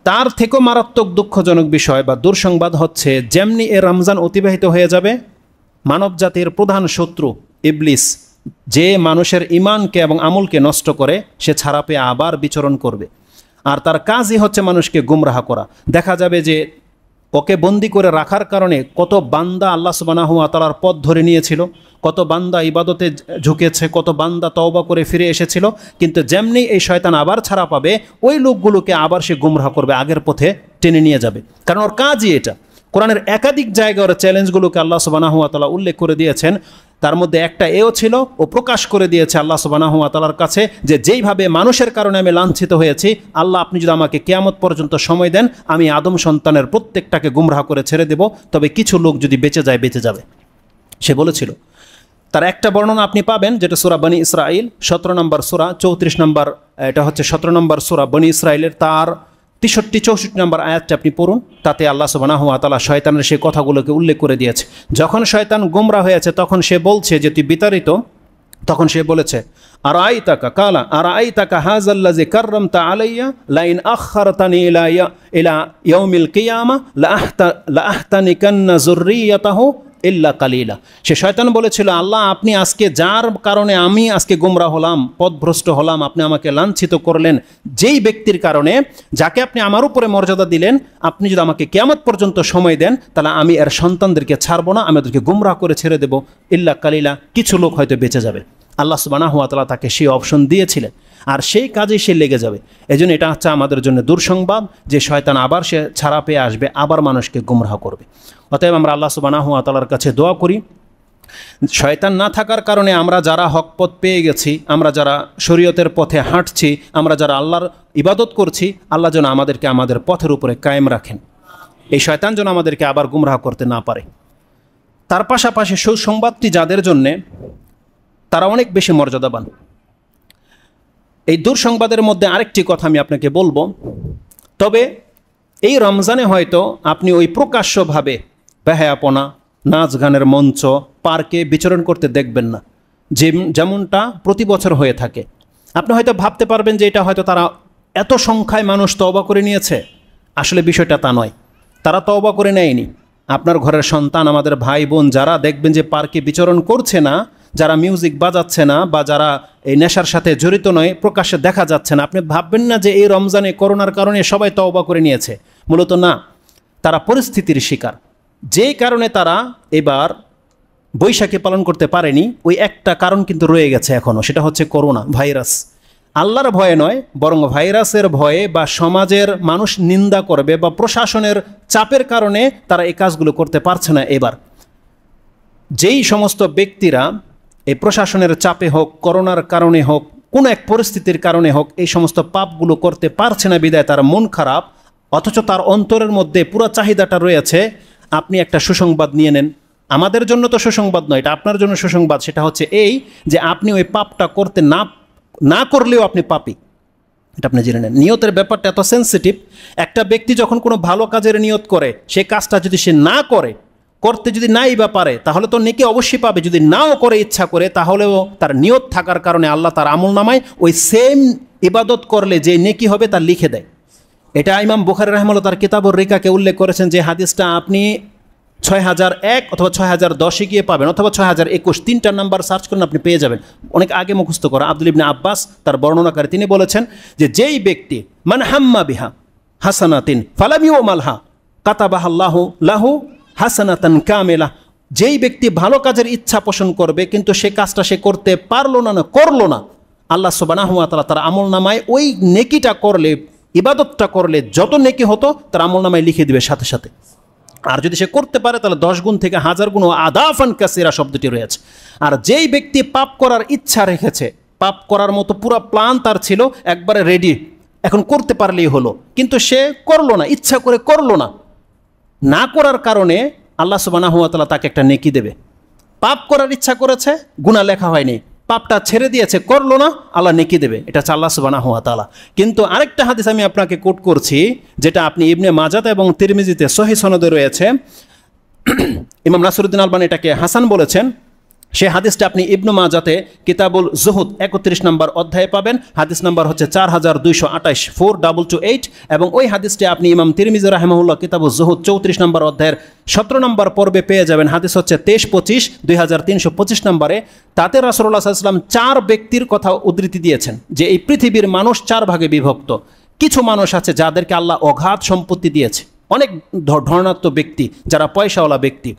তার থেকেও মারাত্মক দুঃখজনক বিষয় বা দুঃসংবাদ হচ্ছে, যেমনি এ রমজান অতিবাহিত হয়ে যাবে, মানব জাতির প্রধান শত্রু ইবলিস, যে মানুষের ইমানকে এবং আমলকে নষ্ট করে, সে ছাড়া পেয়ে আবার বিচরণ করবে। আর তার কাজই হচ্ছে মানুষকে গুমরাহ করা। দেখা যাবে যে ওকে বন্দি করে রাখার কারণে কত বান্দা আল্লাহ সুবহানাহু ওয়া তাআলার পথ ধরে নিয়েছিল, কত বান্দা ইবাদতে ঝুঁকেছে, কত বান্দা তওবা করে ফিরে এসেছিল। কিন্তু যেমনি এই শয়তান আবার ছাড়া পাবে, ওই লোকগুলোকে আবার সে গুমরাহ করবে, আগের পথে টেনে নিয়ে যাবে। কারণ ওর কাজই এটা। কোরআনের একাধিক জায়গায় ওর চ্যালেঞ্জগুলোকে আল্লাহ সুবহানাহু ওয়া তাআলা উল্লেখ করে দিয়েছেন। তার মধ্যে একটা এও ছিল, ও প্রকাশ করে দিয়েছে আল্লাহ সুবহানাহু ওয়া তাআলার কাছে যে যেইভাবে মানুষের কারণে আমি লাঞ্ছিত হয়েছি, আল্লাহ আপনি যদি আমাকে কিয়ামত পর্যন্ত সময় দেন, আমি আদম সন্তানের প্রত্যেকটাকে গুমরাহ করে ছেড়ে দেব, তবে কিছু লোক যদি বেঁচে যায় বেঁচে যাবে, সে বলেছিল। তার একটা বর্ণনা আপনি পাবেন, যেটা সূরা বনী ইসরাইল 17 নম্বর সূরা 34 নম্বর, এটা হচ্ছে 17 নম্বর সূরা বনী ইসরাইলের তার 63-64 নম্বর আয়াতটা আপনি পড়ুন। তাতে আল্লাহ সুবহানাহু ওয়া তাআলা শয়তানের সেই কথাগুলোকে উল্লেখ করে দিয়েছে। যখন শয়তান গুমরা হয়েছে তখন সে বলছে যে তুই বিতাড়িত, তখন সে বলেছে আরাআইতাকা কালা আরাআইতাকা হাযাল্লাযী কাররামতা আলাইয়া লাইন আখখারতানি ইলা ইয়াউমিল কিয়ামা লাআহতানিকান্না যুররিয়াতাহু ইল্লা কালিলা। সে শয়তান বলেছিল, আল্লাহ আপনি আজকে যার কারণে আমি আজকে গুমরা হলাম, পথভ্রষ্ট হলাম, আপনি আমাকে লাঞ্ছিত করলেন, যেই ব্যক্তির কারণে, যাকে আপনি আমার উপরে মর্যাদা দিলেন, আপনি যদি আমাকে কিয়ামত পর্যন্ত সময় দেন, তাহলে আমি এর সন্তানদেরকে ছাড়বো না, আমি ওদেরকে গুমরা করে ছেড়ে দেব, ইল্লা কালিলা, কিছু লোক হয়তো বেঁচে যাবে। আল্লাহ সুবহানাহু ওয়া তাআলা তাকে সেই অপশন দিয়েছিলেন, আর সেই কাজেই সে লেগে যাবে। এজন্য এটা হচ্ছে আমাদের জন্য দুঃসংবাদ যে শয়তান আবার সে ছাড়া পেয়ে আসবে, আবার মানুষকে গুমরাহ করবে। অতএব আমরা আল্লাহ সুবহানাহু ওয়া তাআলার কাছে দোয়া করি, শয়তান না থাকার কারণে আমরা যারা হক পথ পেয়ে গেছি, আমরা যারা শরীয়তের পথে হাঁটছি, আমরা যারা আল্লাহর ইবাদত করছি, আল্লাহ যেন আমাদেরকে আমাদের পথের উপরে কায়েম রাখেন, এই শয়তান যেন আমাদেরকে আবার গুমরাহ করতে না পারে। তার পাশাপাশি সুসংবাদটি যাদের জন্যে, তারা অনেক বেশি মর্যাদাবান। এই দুঃসংবাদের মধ্যে আরেকটি কথা আমি আপনাকে বলবো, তবে এই রমজানে হয়তো আপনি ওই প্রকাশ্যভাবে বেহায়াপনা, নাচ গানের মঞ্চ, পার্কে বিচরণ করতে দেখবেন না, যেমনটা প্রতি বছর হয়ে থাকে। আপনি হয়তো ভাবতে পারবেন যে এটা হয়তো তারা এত সংখ্যায় মানুষ তওবা করে নিয়েছে, আসলে বিষয়টা তা নয়। তারা তওবা করে নেয়নি। আপনার ঘরের সন্তান, আমাদের ভাই বোন যারা দেখবেন যে পার্কে বিচরণ করছে না, যারা মিউজিক বাজাচ্ছে না, বা যারা এই নেশার সাথে জড়িত নয়, প্রকাশ্যে দেখা যাচ্ছে না, আপনি ভাববেন না যে এই রমজানে করোনার কারণে সবাই তওবা করে নিয়েছে। মূলত না, তারা পরিস্থিতির শিকার। যেই কারণে তারা এবার বৈশাখী পালন করতে পারেনি, ওই একটা কারণ কিন্তু রয়ে গেছে এখনও, সেটা হচ্ছে করোনা ভাইরাস। আল্লাহর ভয়ে নয়, বরং ভাইরাসের ভয়ে বা সমাজের মানুষ নিন্দা করবে বা প্রশাসনের চাপের কারণে তারা এই কাজগুলো করতে পারছে না। এবার যেই সমস্ত ব্যক্তিরা এই প্রশাসনের চাপে হোক, করোনার কারণে হোক, কোনো এক পরিস্থিতির কারণে হোক, এই সমস্ত পাপগুলো করতে পারছে না বিদায় তার মন খারাপ, অথচ তার অন্তরের মধ্যে পুরো চাহিদাটা রয়েছে, আপনি একটা সুসংবাদ নিয়ে নেন। আমাদের জন্য তো সুসংবাদ নয়, এটা আপনার জন্য সুসংবাদ। সেটা হচ্ছে এই যে আপনি ওই পাপটা করতে না করলেও আপনি পাপী, এটা আপনি জেনে নেন। নিয়তের ব্যাপারটা এত সেন্সিটিভ। একটা ব্যক্তি যখন কোনো ভালো কাজের নিয়ত করে, সেই কাজটা যদি সে না করতে যদি নাই বা পারে, তাহলে তো নেকি অবশ্যই পাবে। যদি নাও করে ইচ্ছা করে, তাহলেও তার নিয়ত থাকার কারণে আল্লাহ তার আমল নামায় ওই সেম ইবাদত করলে যে নেকি হবে তা লিখে দেয়। এটা ইমাম বুখারী রাহিমাহুল্লাহ তার কিতাবুর রিকাকে উল্লেখ করেছেন, যে হাদিসটা আপনি 6001 অথবা 6010 গিয়ে পাবেন, অথবা 6021, 3টা নাম্বার সার্চ করুন, আপনি পেয়ে যাবেন। অনেক আগে মুখস্থ করা আব্দুল ইবনে আব্বাস তার বর্ণনাকারী, তিনি বলেছেন যে যেই ব্যক্তি মান হাম্মা বিহা হাসানাতিন ফালাম ইউমালহা কাতাবাহাল্লাহু লাহু হাসানাতান কামিলা, যেই ব্যক্তি ভালো কাজের ইচ্ছা পোষণ করবে কিন্তু সে কাজটা সে করতে করলো না, আল্লাহ সুবহানাহু ওয়া তাআলা তার আমল নামায় ওই নেকিটা করলে, ইবাদতটা করলে যত নেকি হতো তার আমল নামায় লিখে দিবে সাথে সাথে। আর যদি সে করতে পারে তাহলে 10 গুণ থেকে 1000 গুণ, আদাফান কাসীরা শব্দটি রয়েছে। আর যেই ব্যক্তি পাপ করার ইচ্ছা রেখেছে, পাপ করার মতো পুরো প্ল্যান তার ছিল, একবারে রেডি, এখন করতে পারলেই হলো, কিন্তু সে করলো না, ইচ্ছা করে করলো না করার কারণে আল্লাহ সুবহানাহু ওয়া তাআলা তাকে একটা নেকি দেবে। পাপ করার ইচ্ছা করেছে, গুনাহ লেখা হয়নি, পাপটা ছেড়ে দিয়েছে, করলো না, আল্লাহ নেকি দেবে। এটা হচ্ছে আল্লাহ সুবহানাহু ওয়া তাআলা। কিন্তু আরেকটা হাদিস আমি আপনাকে কোট করছি, যেটা আপনি ইবনে মাজাহ এবং তিরমিজিতে সহিহ সনদে রয়েছে, ইমাম নাসিরউদ্দিন আলবানী এটাকে হাসান বলেছেন। সে হাদিসটা আপনি ইবনু মাজাতে কিতাবুল জুহুদ 31 নম্বর অধ্যায়ে পাবেন। হাদিস নাম্বার হচ্ছে 4228 4228, এবং ওই হাদিসটি আপনি ইমাম তিরমিজি রাহিমাহুল্লাহ কিতাবুল জুহুদ 34 নম্বর অধ্যায়ের 17 নম্বর পর্বে পেয়ে যাবেন। হাদিস হচ্ছে 2325 2325 নম্বরে। তাতে রাসূলুল্লাহ সাল্লাল্লাহু আলাইহি ওয়াসাল্লাম 4 ব্যক্তির কথা উদ্ধৃতি দিয়েছেন যে এই পৃথিবীর মানুষ 4 ভাগে বিভক্ত। কিছু মানুষ আছে যাদেরকে আল্লাহ অগাধ সম্পত্তি দিয়েছে, অনেক ধনাঢ্য ব্যক্তি, যারা পয়সাওয়ালা ব্যক্তি।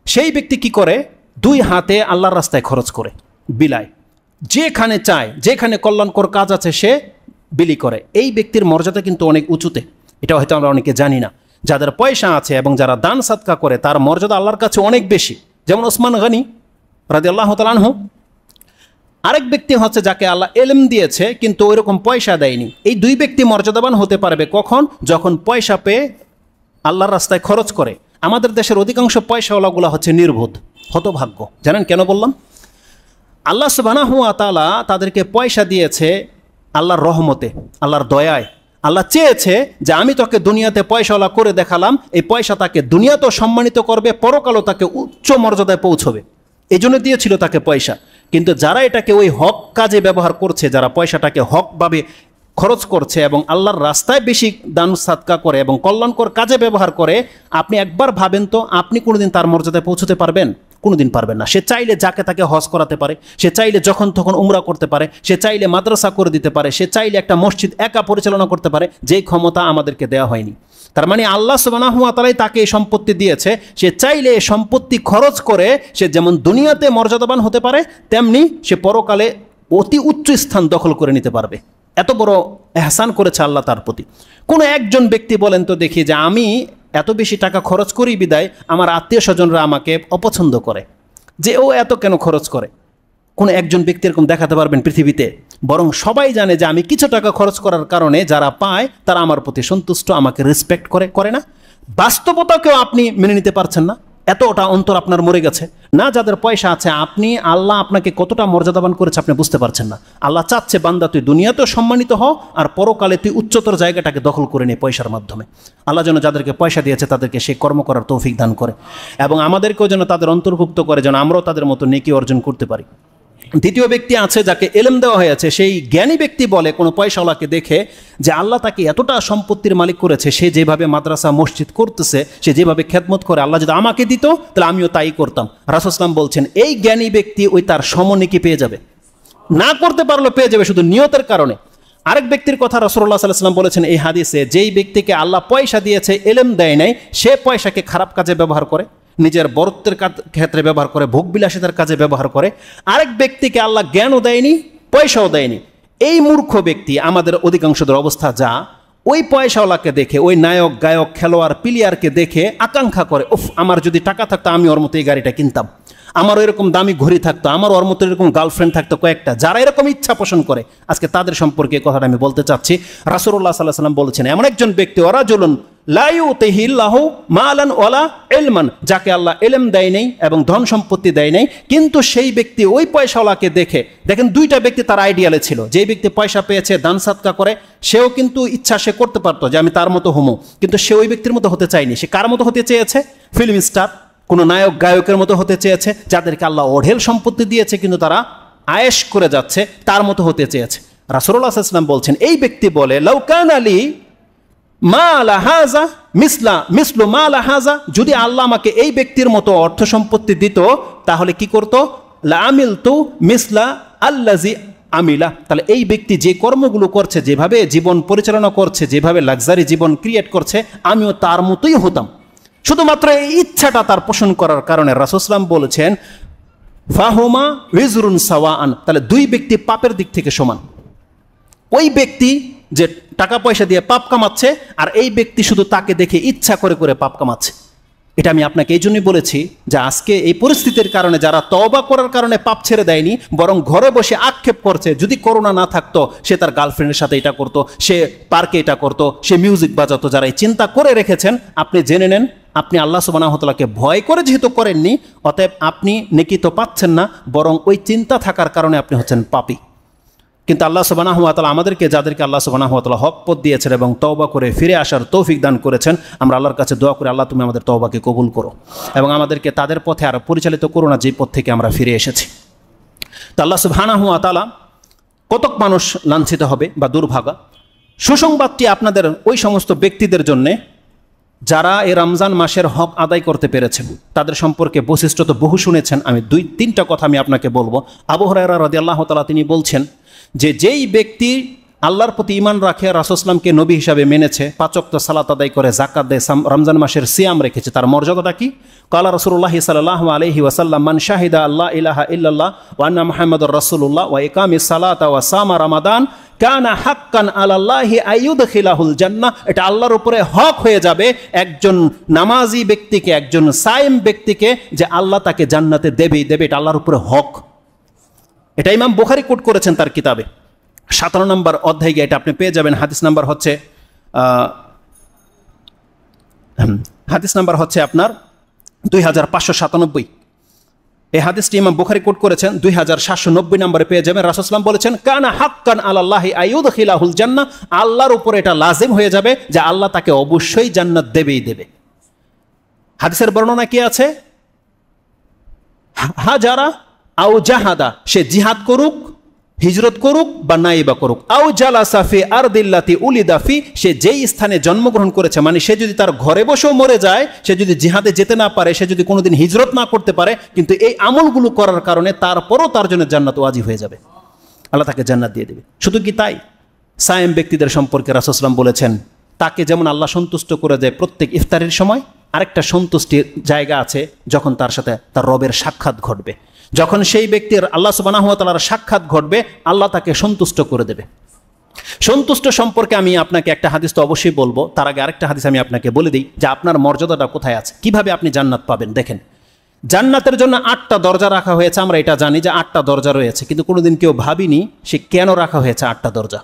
সেই ব্যক্তি কি করে? 2 হাতে আল্লাহর রাস্তায় খরচ করে, বিলায়, যেখানে চায়, যেখানে কল্যাণকর কাজ আছে সে বিলি করে। এই ব্যক্তির মর্যাদা কিন্তু অনেক উঁচুতে, এটা হয়তো আমরা অনেকে জানি না। যাদের পয়সা আছে এবং যারা দান সাদকা করে তার মর্যাদা আল্লাহর কাছে অনেক বেশি। যেমন ওসমান গনি রাদিয়াল্লাহু তাআলা আনহু। আরেক ব্যক্তি হচ্ছে যাকে আল্লাহ এলম দিয়েছে কিন্তু ওইরকম পয়সা দেয়নি। এই 2 ব্যক্তি মর্যাদাবান হতে পারবে কখন? যখন পয়সা পেয়ে আল্লাহর রাস্তায় খরচ করে। আমাদের দেশের অধিকাংশ পয়সাওয়ালাগুলো হচ্ছে নির্বোধ, হতভাগ্য। জানেন কেন বললাম? আল্লাহ সুবহানাহু ওয়া তাআলা তাদেরকে পয়সা দিয়েছে আল্লাহর রহমতে, আল্লাহর দয়ায়। আল্লাহ চেয়েছে যে আমি তোকে দুনিয়াতে পয়সাওয়ালা করে দেখালাম, এই পয়সা তাকে দুনিয়াতেও সম্মানিত করবে, পরকালও তাকে উচ্চ মর্যাদায় পৌঁছবে। এই জন্য দিয়েছিল তাকে পয়সা। কিন্তু যারা এটাকে ওই হক কাজে ব্যবহার করছে, যারা পয়সাটাকে হকভাবে খরচ করছে এবং আল্লাহর রাস্তায় বেশি দান সাদকা করে এবং কল্যাণকর কাজে ব্যবহার করে, আপনি একবার ভাবেন তো আপনি কোনোদিন তার মর্যাদায় পৌঁছতে পারবেন? কোনোদিন পারবেন না। সে চাইলে যাকে তাকে হজ করাতে পারে, সে চাইলে যখন তখন উমরা করতে পারে, সে চাইলে মাদ্রাসা করে দিতে পারে, সে চাইলে একটা মসজিদ একা পরিচালনা করতে পারে, যেই ক্ষমতা আমাদেরকে দেওয়া হয়নি। তার মানে আল্লাহ সুবহানাহু ওয়া তাআলাই তাকে এই সম্পত্তি দিয়েছে, সে চাইলে এই সম্পত্তি খরচ করে সে যেমন দুনিয়াতে মর্যাদাবান হতে পারে, তেমনি সে পরকালে অতি উচ্চ স্থান দখল করে নিতে পারবে। এত বড় এহসান করেছে আল্লাহ তার প্রতি। কোনো একজন ব্যক্তি বলেন তো দেখি যে আমি এত বেশি টাকা খরচ করি বিদায় আমার আত্মীয় স্বজনরা আমাকে অপছন্দ করে, যে ও এত কেন খরচ করে? কোনো একজন ব্যক্তি এরকম দেখাতে পারবেন পৃথিবীতে? বরং সবাই জানে যে আমি কিছু টাকা খরচ করার কারণে যারা পায় তারা আমার প্রতি সন্তুষ্ট, আমাকে রেসপেক্ট করে না। বাস্তবতাকেও আপনি মেনে নিতে পারছেন না, এতটা অন্তর আপনার মরে গেছে না। যাদের পয়সা আছে, আপনি আল্লাহ আপনাকে কতটা মর্যাদাবান করেছে আপনি বুঝতে পারছেন না। আল্লাহ চাচ্ছে বান্দা তুই দুনিয়াতেও সম্মানিত হ আর পরকালে তুই উচ্চতর জায়গাটাকে দখল করে নে পয়সার মাধ্যমে। আল্লাহ যেন যাদেরকে পয়সা দিয়েছে তাদেরকে সেই কর্ম করার তৌফিক দান করে এবং আমাদেরকেও যেন তাদের অন্তর্ভুক্ত করে, যেন আমরাও তাদের মতো নেকি অর্জন করতে পারি। দ্বিতীয় ব্যক্তি আছে যাকে এলেম দেওয়া হয়েছে, সেই জ্ঞানী ব্যক্তি বলে কোনো পয়সাওয়ালাকে দেখে যে আল্লাহ তাকে এতটা সম্পত্তির মালিক করেছে, সে যেভাবে মাদ্রাসা মসজিদ করতেছে, সে যেভাবে খেদমত করে, আল্লাহ যদি আমাকে দিত তাহলে আমিও তাই করতাম। রাসূল সাল্লাল্লাহু আলাইহি ওয়াসাল্লাম বলছেন এই জ্ঞানী ব্যক্তি ওই তার সমনেকি পেয়ে যাবে, না করতে পারলেও পেয়ে যাবে শুধু নিয়তের কারণে। আরেক ব্যক্তির কথা রাসূলুল্লাহ সাল্লাল্লাহু আলাইহি ওয়াসাল্লাম বলেছেন এই হাদিসে, যেই ব্যক্তিকে আল্লাহ পয়সা দিয়েছে এলেম দেয় নাই, সে পয়সাকে খারাপ কাজে ব্যবহার করে, নিজের বরত্বের ক্ষেত্রে ব্যবহার করে, ভোগবিলাসিতার কাজে ব্যবহার করে। আরেক ব্যক্তিকে আল্লাহ জ্ঞানও দেয়নি, পয়সাও দেয়নি। এই মূর্খ ব্যক্তি, আমাদের অধিকাংশদের অবস্থা যা, ওই পয়সাওয়ালাকে দেখে, ওই নায়ক গায়ক খেলোয়াড় প্লেয়ারকে দেখে আকাঙ্ক্ষা করে, উফ আমার যদি টাকা থাকতো আমি ওর মতো এই গাড়িটা কিনতাম, আমারও এরকম দামি ঘড়ি থাকতো, আমার ওর মতো এরকম গার্লফ্রেন্ড থাকতো কয়েকটা। যারা এরকম ইচ্ছা পোষণ করে, আজকে তাদের সম্পর্কে কথাটা আমি বলতে চাচ্ছি। রাসূলুল্লাহ সাল্লাল্লাহু আলাইহি ওয়াসাল্লাম বলেছেন এমন একজন ব্যক্তি, ওয়ারাজুলুন লা ইউতিহিল্লাহু মালান ওয়ালা ইলমান, যাকে আল্লাহ ইলম দেয় নাই এবং ধন সম্পত্তি দেয় নাই, কিন্তু সেই ব্যক্তি ওই পয়সাওয়ালাকে দেখে, দেখেন 2টা ব্যক্তি তার আইডিয়ালে ছিল। যেই ব্যক্তি পয়সা পেয়েছে দান সাদকা করে, সেও কিন্তু ইচ্ছা সে করতে পারতো যে আমি তার মতো হমু, কিন্তু সে ওই ব্যক্তির মতো হতে চায়নি। সে কার মতো হতে চেয়েছে? ফিল্ম স্টার, কোনো নায়ক গায়কের মতো হতে চেয়েছে, যাদেরকে আল্লাহ অঢেল সম্পত্তি দিয়েছে কিন্তু তারা আয়েশ করে যাচ্ছে, তার মতো হতে চেয়েছে। রাসূলুল্লাহ সাল্লাল্লাহু আলাইহি ওয়াসাল্লাম বলছেন এই ব্যক্তি বলে লাউ কানা লি মালা হাজা মিসলু মালা হাজা, যদি আল্লাহ আমাকে এই ব্যক্তির মতো অর্থ সম্পত্তি দিত তাহলে কি করতো? লা আমিলতু মিসলা আল্লাজি আমিলা, তাহলে এই ব্যক্তি যে কর্মগুলো করছে, যেভাবে জীবন পরিচালনা করছে, যেভাবে লাক্সারি জীবন ক্রিয়েট করছে, আমিও তার মতোই হতাম। শুধুমাত্র এই ইচ্ছাটা তার পোষণ করার কারণে রাসূল সাল্লাল্লাহু আলাইহি ওয়াসাল্লাম বলেছেন ফাহুমা উযরুন সাওয়াআন, তাহলে 2 ব্যক্তি পাপের দিক থেকে সমান। ওই ব্যক্তি যে টাকা পয়সা দিয়ে পাপ কামাচ্ছে, আর এই ব্যক্তি শুধু তাকে দেখে ইচ্ছা করে করে পাপ কামাচ্ছে। এটা আমি আপনাকে এই জন্যই বলেছি যে আজকে এই পরিস্থিতির কারণে যারা তওবা করার কারণে পাপ ছেড়ে দেয়নি, বরং ঘরে বসে আক্ষেপ করছে, যদি করোনা না থাকতো সে তার গার্লফ্রেন্ডের সাথে এটা করতো, সে পার্কে এটা করতো, সে মিউজিক বাজাতো। যারা এই চিন্তা করে রেখেছেন, আপনি জেনে নেন আপনি আল্লাহ সুবহানাহু ওয়া তাআলাকে ভয় করে যেহেতু করেননি, অতএব আপনি নেকি তো পাচ্ছেন না, বরং ওই চিন্তা থাকার কারণে আপনি হচ্ছেন পাপী। কিন্তু আল্লাহ সুবহানাহু ওয়া তাআলা আমাদেরকে, যাদেরকে আল্লাহ সুবহানাহু ওয়া তাআলা হক পথ দিয়েছেন এবং তওবা করে ফিরে আসার তৌফিক দান করেছেন, আমরা আল্লাহর কাছে দোয়া করি, আল্লাহ তুমি আমাদের তওবাকে কবুল করো এবং আমাদেরকে তাদের পথে আরো পরিচালিত করো না যে পথ থেকে আমরা ফিরে এসেছি। তো আল্লাহ সুবহানাহু ওয়া তাআলা কতক মানুষ লাঞ্ছিত হবে বা দুর্ভাগা। সুসংবাদটি আপনাদের ওই সমস্ত ব্যক্তিদের জন্যে যারা এই রমজান মাসের হক আদায় করতে পেরেছেন। তাদের সম্পর্কে বৈশিষ্ট্য তো বহু শুনেছেন, আমি 2-3টা কথা আমি আপনাকে বলবো। আবু হুরায়রা রাদিয়াল্লাহু তাআলা তিনি বলছেন যে যেই ব্যক্তি আল্লাহর প্রতি ঈমান রাখে, রাসূল সাল্লাল্লাহু আলাইহি ওয়াসাল্লামকে নবী হিসাবে মেনেছে, 5 ওয়াক্ত সালাত আদায় করে, যাকাত দেয়, রমজান মাসের সিয়াম রেখেছে, তার মর্যাদাটা কি? ক্বালা রাসূলুল্লাহ সাল্লাল্লাহু আলাইহি ওয়াসাল্লাম মান শাহিদা আল্লা ইলাহা ইল্লাল্লাহ ওয়া আন্না মুহাম্মাদুর রাসূলুল্লাহ ওয়া ইকামিস সালাতা ওয়া সামা রমাদান কানা হাক্কান আলাল্লাহি আইয়ুদখিলাহুল জান্নাহ। এটা আল্লাহর উপরে হক হয়ে যাবে একজন নামাজি ব্যক্তিকে, একজন সায়েম ব্যক্তিকে, যে আল্লাহ তাকে জান্নাতে দেবেই দেবে। এটা আল্লাহর উপরে হক। এটা ইমাম বুখারী কোট করেছেন তার কিতাবে 17 নম্বর অধ্যায় গিয়ে এটা আপনি পেয়ে যাবেন। হাদিস নাম্বার হচ্ছে আপনার 2597। এই হাদিসটি ইমাম বুখারী কোট করেছেন 2790 নম্বরে পেয়ে যাবেন। রাসূল সাল্লাল্লাহু আলাইহি ওয়াসাল্লাম বলেছেন কানা হাক্কান আলাল্লাহি আইয়ুদখিলাহুল জান্নাহ, আল্লাহর উপরে এটা লাজিম হয়ে যাবে যে আল্লাহ তাকে অবশ্যই জান্নাত দেবেই দেবে। হাদিসের বর্ণনা কি আছে? হাজারা আও জাহাদা, সে জিহাদ করুক, হিজরত করুক বা নাইবা করুক, আও জালাসা ফি আরদিল্লাতি উলিদা ফি, সে যেই স্থানে জন্মগ্রহণ করেছে, মানে সে যদি তার ঘরে বসেও মরে যায়, সে যদি জিহাদে যেতে না পারে, সে যদি কোনোদিন হিজরত না করতে পারে, কিন্তু এই আমলগুলো করার কারণে তারপরও তার জন্য জান্নাত ওয়াজিব হয়ে যাবে, আল্লাহ তাকে জান্নাত দিয়ে দেবে। শুধু কি তাই, সায়েম ব্যক্তিদের সম্পর্কে রাসূল সাল্লাল্লাহু আলাইহি ওয়াসাল্লাম বলেছেন তাকে যেমন আল্লাহ সন্তুষ্ট করে দেয় প্রত্যেক ইফতারের সময়, আরেকটা সন্তুষ্টির জায়গা আছে যখন তার সাথে তার রবের সাক্ষাৎ ঘটবে। যখন সেই ব্যক্তির আল্লাহ সুবহানাহু ওয়া তাআলার সাক্ষাৎ ঘটবে, আল্লাহ তাকে সন্তুষ্ট করে দেবে। সন্তুষ্ট সম্পর্কে আমি আপনাকে একটা হাদিস তো অবশ্যই বলবো, তার আগে আরেকটা হাদিস আমি আপনাকে বলে দিই যে আপনার মর্যাদাটা কোথায় আছে, কিভাবে আপনি জান্নাত পাবেন। দেখেন, জান্নাতের জন্য 8টা দরজা রাখা হয়েছে। আমরা এটা জানি যে 8টা দরজা রয়েছে, কিন্তু কোনোদিন কেউ ভাবিনি সে কেন রাখা হয়েছে 8টা দরজা।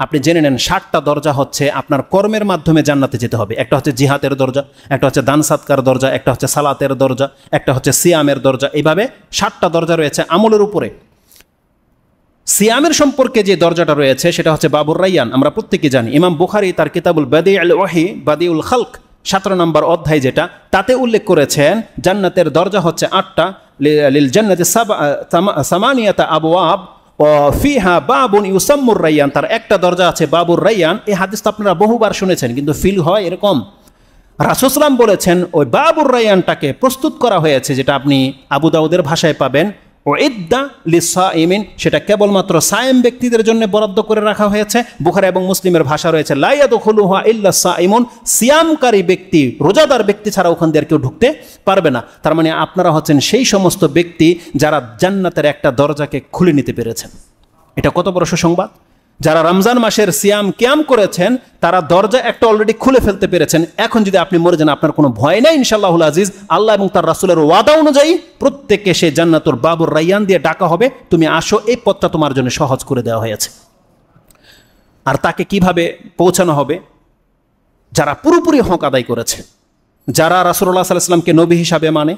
আপনি জেনে নেন 60টা দরজা হচ্ছে আপনার কর্মের মাধ্যমে জান্নাতে যেতে হবে। একটা হচ্ছে জিহাদের দরজা, একটা হচ্ছে দান সাদকার দরজা, একটা হচ্ছে সালাতের দরজা, একটা হচ্ছে সিয়ামের দরজা। এইভাবে 60টা দরজা রয়েছে আমলের উপরে। সিয়ামের সম্পর্কে যে দরজাটা রয়েছে সেটা হচ্ছে বাবুর রাইয়ান, আমরা প্রত্যেকে জানি। ইমাম বুখারী তার কিতাবুল বাদিউল ওয়াহি, বাদিউল খালক 17 নম্বর অধ্যায় যেটা, তাতে উল্লেখ করেছেন জান্নাতের দরজা হচ্ছে 8টা। লিল জান্নাতি সামানিয়াতা আবওয়াব ফিহা বাবুন ইউসাম্মুর রাইয়ান, তার একটা দরজা আছে বাবুর রাইয়ান। এই হাদিসটা আপনারা বহুবার শুনেছেন, কিন্তু ফিল হয় এরকম। রাসূল সাল্লাল্লাহু আলাইহি ওয়াসাল্লাম বলেছেন ওই বাবুর রাইয়ানটাকে প্রস্তুত করা হয়েছে, যেটা আপনি আবু দাউদের ভাষায় পাবেন উইদ্দা লিসাইমিন, সেটা কেবলমাত্র সায়েম ব্যক্তিদের জন্য বরাদ্দ করে রাখা হয়েছে। বুখারী এবং মুসলিমের ভাষা রয়েছে লা ইয়াদখুলুহা ইল্লা সাইমুন, সিয়ামকারী ব্যক্তি, রোজাদার ব্যক্তি ছাড়া ওখান দিয়ে আর কেউ ঢুকতে পারবে না। তার মানে আপনারা হচ্ছেন সেই সমস্ত ব্যক্তি যারা জান্নাতের একটা দরজাকে খুলে নিতে পেরেছেন। এটা কত বড় সুসংবাদ! যারা রমজান মাসের সিয়াম কিয়াম করেছেন তারা দরজা একটা অলরেডি খুলে ফেলতে পেরেছেন। এখন যদি আপনি মরে যান, আপনার কোনো ভয় নাই ইনশাআল্লাহুল আজিজ। আল্লাহ এবং তার রাসূলের ওয়াদা অনুযায়ী প্রত্যেককে সে জান্নাতুল বাবুর রাইয়ান দিয়ে ডাকা হবে, তুমি আসো, এই পথটা তোমার জন্য সহজ করে দেওয়া হয়েছে। আর তাকে কিভাবে পৌঁছানো হবে? যারা পুরোপুরি হক আদায় করেছে, যারা রাসূলুল্লাহ সাল্লাল্লাহু আলাইহি ওয়াসাল্লামকে নবী হিসাবে মানে,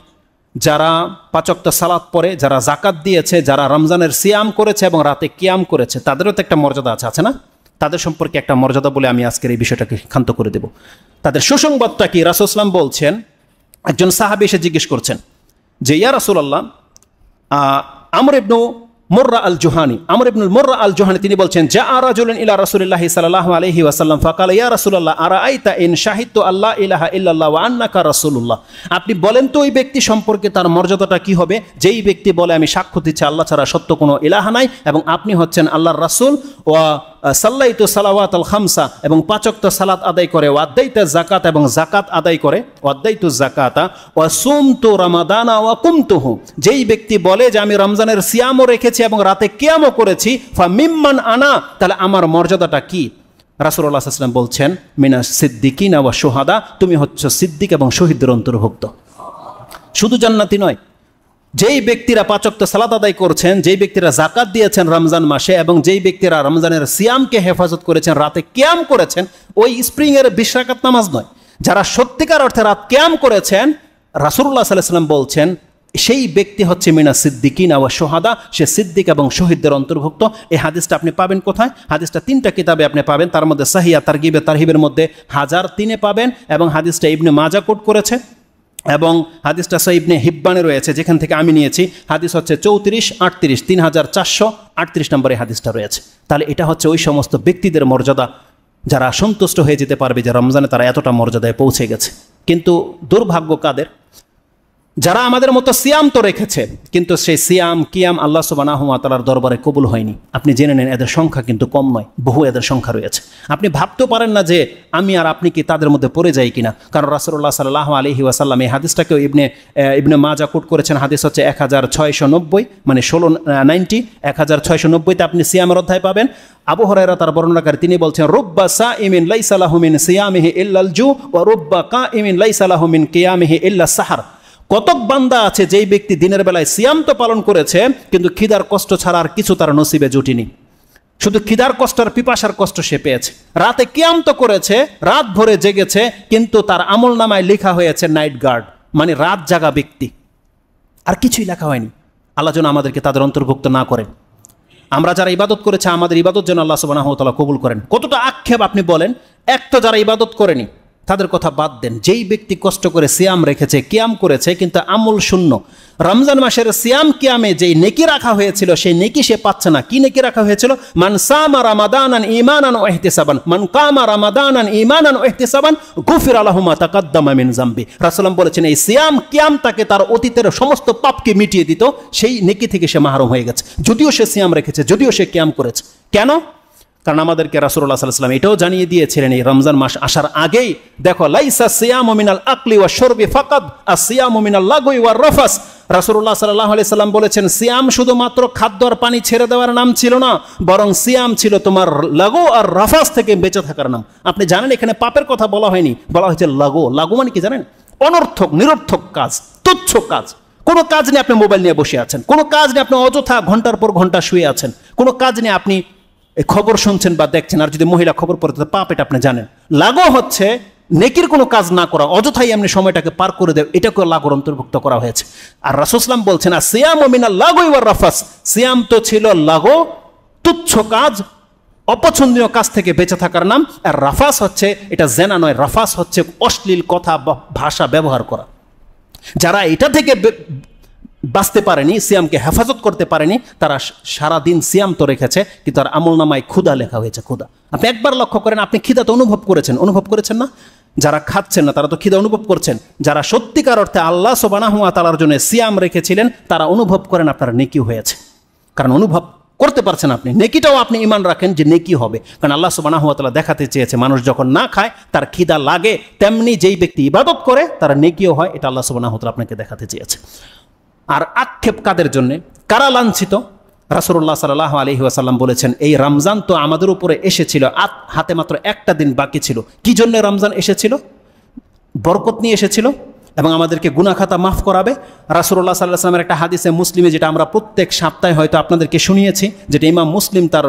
যারা 5 ওয়াক্ত সালাত পড়ে, যারা যাকাত দিয়েছে, যারা রমজানের সিয়াম করেছে এবং রাতে কিয়াম করেছে, তাদেরও তো একটা মর্যাদা আছে না? তাদের সম্পর্কে একটা মর্যাদা বলে আমি আজকের এই বিষয়টাকে ক্ষান্ত করে দেব। তাদের সুসংবাদটা কি? রাসূল সাল্লাল্লাহু আলাইহি ওয়াসাল্লাম বলছেন, একজন সাহাবী এসে জিজ্ঞেস করছেন যে ইয়া রাসূলুল্লাহ, আমর ইবনু মুররা আল জুহানি, আমর ইবনুল মুররা আল জুহানি তিনি বলছেন জা রাজুলুন ইলা রাসূলিল্লাহি সাল্লাল্লাহু আলাইহি ওয়াসাল্লাম ফাকালা ইয়া রাসূলুল্লাহ আরাআইতা ইন শাহিদতু আল্লা ইলাহা ইল্লাল্লাহ ওয়া আন্নাকা রাসূলুল্লাহ, আপনি বলেন তো ওই ব্যক্তি সম্পর্কে তার মর্যাদাটা কি হবে যেই ব্যক্তি বলে আমি সাক্ষ্য দিচ্ছি আল্লাহ ছাড়া সত্য কোনো ইলাহা নাই এবং আপনি হচ্ছেন আল্লাহর রাসূল, ওয়া সাল্লাইতু সালাওয়াতাল খামসা এবং 5 ওয়াক্ত সালাত আদায় করে, ওয়াদাইতা যাকাত এবং যাকাত আদায় করে, ওয়াদাইতু যাকাতা ওয়া সুমতু রমাদানা ওয়া কুমতুহু, যেই ব্যক্তি বলে যে আমি রমজানের সিয়ামও রেখেছি এবং রাতে কিয়ামও করেছি, ফা মিম্মান আনা, তাহলে আমার মর্যাদাটা কি? রাসূলুল্লাহ সাল্লাল্লাহু আলাইহি ওয়াসাল্লাম বলছেন মিনাস সিদ্দিকিনা ওয়া শুহাদা, তুমি হচ্ছে সিদ্দিক এবং শহীদদের অন্তর্ভুক্ত। শুধু জান্নাতি নয়, যেই ব্যক্তিরা 5 ওয়াক্ত সালাত আদায় করছেন, যেই ব্যক্তিরা যাকাত দিয়েছেন রমজান মাসে এবং যেই ব্যক্তিরা রমজানের সিয়ামকে হেফাজত করেছেন, রাতে কিয়াম করেছেন, ওই স্প্রিং এর 20 রাকাত নামাজ নয়, যারা সত্যিকার অর্থে রাত কিয়াম করেছেন, রাসূলুল্লাহ সাল্লাল্লাহু আলাইহি ওয়াসাল্লাম বলছেন সেই ব্যক্তি হচ্ছে মিনা সিদ্দিকিন ওয়া শুহাদা, সে সিদ্দিক এবং শহীদদের অন্তর্ভুক্ত। এই হাদিসটা আপনি পাবেন কোথায়? হাদিসটা 3টা কিতাবে আপনি পাবেন, তার মধ্যে সাহিয়া তারগিবে তারহিবের মধ্যে 1003-এ পাবেন, এবং হাদিসটা ইবনে মাজা কোট করেছে, এবং হাদিসটা সহিহ ইবনে হিব্বানে রয়েছে, যেখান থেকে আমি নিয়েছি। হাদিস হচ্ছে 3438, 3438 নম্বরে হাদিসটা রয়েছে। তাহলে এটা হচ্ছে ওই সমস্ত ব্যক্তিদের মর্যাদা যারা সন্তুষ্ট হয়ে যেতে পারবে যে রমজানে তারা এতটা মর্যাদায় পৌঁছে গেছে। কিন্তু দুর্ভাগ্য কাদের? যারা আমাদের মতো সিয়াম তো রেখেছে, কিন্তু সেই সিয়াম কিয়াম আল্লাহ সুবহানাহু ওয়া তাআলার দরবারে কবুল হয়নি। আপনি জেনে নেন এদের সংখ্যা কিন্তু কম নয়, বহু এদের সংখ্যা রয়েছে। আপনি ভাবতেও পারেন না যে আমি আর আপনি কি তাদের মধ্যে পড়ে যাই কিনা, কারণ রাসূলুল্লাহ সাল্লাল্লাহু আলাইহি ওয়াসাল্লাম এই হাদিসটাকেও ইবনে মাজা কোট করেছেন। হাদিস হচ্ছে 1690, মানে 1690তে আপনি সিয়ামের অধ্যায় পাবেন। আবু হুরায়রা তার বর্ণনাকারী, তিনি বলছেন রুব্বা সাইমিন লাইসা লাহু মিন সিয়ামিহি ইল্লাল জু ওয়া রুব্বা কাইমিন লাইসা লাহু মিন কিয়ামিহি ইল্লা সাহর। কতক বান্দা আছে যেই ব্যক্তি দিনের বেলায় সিয়াম তো পালন করেছে, কিন্তু খিদার কষ্ট ছাড়া আর কিছু তার নসিবে জুটিনি, শুধু খিদার কষ্ট আর পিপাসার কষ্ট সে পেয়েছে। রাতে কিয়াম তো করেছে, রাত ভরে জেগেছে, কিন্তু তার আমল নামায় লেখা হয়েছে নাইট গার্ড, মানে রাত জাগা ব্যক্তি, আর কিছুই লেখা হয়নি। আল্লাহ যেন আমাদেরকে তাদের অন্তর্ভুক্ত না করেন। আমরা যারা ইবাদত করেছে, আমাদের ইবাদত যেন আল্লাহ সুবহানাহু ওয়া তাআলা কবুল করেন। কতটা আক্ষেপ আপনি বলেন, এক তো যারা ইবাদত করেনি তাদের কথা বাদ দেন, যেই ব্যক্তি কষ্ট করে সিয়াম রেখেছে, কিয়াম করেছে, কিন্তু আমল শূন্য। রমজান মাসের সিয়াম কিয়ামে যেই নেকি রাখা হয়েছিল সেই নেকি সে পাচ্ছে না। কি নেকি রাখা হয়েছিল? মান সামা রামাদানান ঈমানান ওয়া ইহতিসাবান মান কামা রামাদানান ঈমানান ওয়া ইহতিসাবান গুফিরা লাহু মা তাকাদ্দামা মিন যামবি। রাসূলুল্লাহ বলেছেন এই সিয়াম কিয়াম তাকে তার অতীতের সমস্ত পাপকে মিটিয়ে দিত, সেই নেকি থেকে সে মাহরুম হয়ে গেছে, যদিও সে সিয়াম রেখেছে, যদিও সে কিয়াম করেছে। কেন? কারণ আমাদেরকে রাসূলুল্লাহ সাল্লাল্লাহু আলাইহি ওয়াসাল্লাম এটাও জানিয়ে দিয়েছিলেন এই রমজান মাস আসার আগেই, দেখো লাইসা সিয়ামু মিনাল আকলি ওয়া শুরবি ফাকাদ আসিয়ামু মিনাল লাগwi ওয়ার রাফাস। রাসূলুল্লাহ সাল্লাল্লাহু আলাইহি সাল্লাম বলেছেন সিয়াম শুধুমাত্র খাদ্য আর পানি ছেড়ে দেওয়ার নাম ছিল না, বরং সিয়াম ছিল তোমার লাগু আর রাফাস থেকে বেঁচে থাকার নাম। আপনি জানেন এখানে পাপের কথা বলা হয়নি, বলা হয়েছে লাগু। লাগু মানে কি জানেন? অনর্থক, নিরর্থক কাজ, তুচ্ছ কাজ। কোনো কাজ নিয়ে আপনি মোবাইল নিয়ে বসে আছেন, কোনো কাজ নিয়ে আপনি অযথা ঘন্টার পর ঘন্টা শুয়ে আছেন, কোনো কাজ নিয়ে আপনি খবর শুনছেন বা দেখছেন, আর যদি মহিলা খবর পড়ে তো পাপ, এটা আপনি জানেন। লাগো হচ্ছে নেকির কোনো কাজ না করা, অযথাই এমনি সময়টাকে পার করে দেয়, এটাকে লাগোর অন্তর্ভুক্ত করা হয়েছে। আর রাসূল সাল্লাল্লাহু আলাইহি ওয়াসাল্লাম বলছেন আসিয়ামু মিনাল লাগwi ওয়ার রাফাস, সিয়াম তো ছিল লাগো, তুচ্ছ কাজ, অপছন্দনীয় কাজ থেকে বেঁচে থাকার নাম। আর রাফাস হচ্ছে, এটা জেনা নয়, রাফাস হচ্ছে অশ্লীল কথা বা ভাষা ব্যবহার করা। যারা এটা থেকে বাঁচতে পারেনি, সিয়ামকে হেফাজত করতে পারেনি, তারা সারাদিন সিয়াম তো রেখেছে, কিন্তু তার আমল নামায় ক্ষুধা লেখা হয়েছে, ক্ষুধা। আপনি একবার লক্ষ্য করেন, আপনি খিদা তো অনুভব করেছেন না? যারা খাচ্ছেন না তারা তো খিদা অনুভব করছেন। যারা সত্যিকার অর্থে আল্লাহ সুবহানাহু ওয়া তাআলার জন্য সিয়াম রেখেছিলেন, তারা অনুভব করেন আপনার নেকি হয়েছে, কারণ অনুভব করতে পারছেন আপনি নেকিটাও, আপনি ঈমান রাখেন যে নেকি হবে, কারণ আল্লাহ সুবহানাহু ওয়া তাআলা দেখাতে চেয়েছে মানুষ যখন না খায় তার খিদা লাগে, তেমনি যেই ব্যক্তি ইবাদত করে তার নেকিও হয়, এটা আল্লাহ সুবহানাহু ওয়া তাআলা আপনাকে দেখাতে চেয়েছে। আর আক্ষেপ কাদের জন্যে? কারা লাঞ্ছিত? রাসূলুল্লাহ সাল্লাল্লাহু আলাইহি ওয়াসাল্লাম বলেছেন এই রমজান তো আমাদের উপরে এসেছিল, হাতে মাত্র একটা দিন বাকি ছিল। কি জন্য রমজান এসেছিল? বরকত নিয়ে এসেছিল এবং আমাদেরকে গুনাহ খাতা মাফ করাবে। রাসূলুল্লাহ সাল্লাল্লাহু আলাইহি ওয়াসাল্লামের একটা হাদিসে মুসলিমে, যেটা আমরা প্রত্যেক সপ্তাহে হয়তো আপনাদেরকে শুনিয়েছি, যেটা ইমাম মুসলিম তার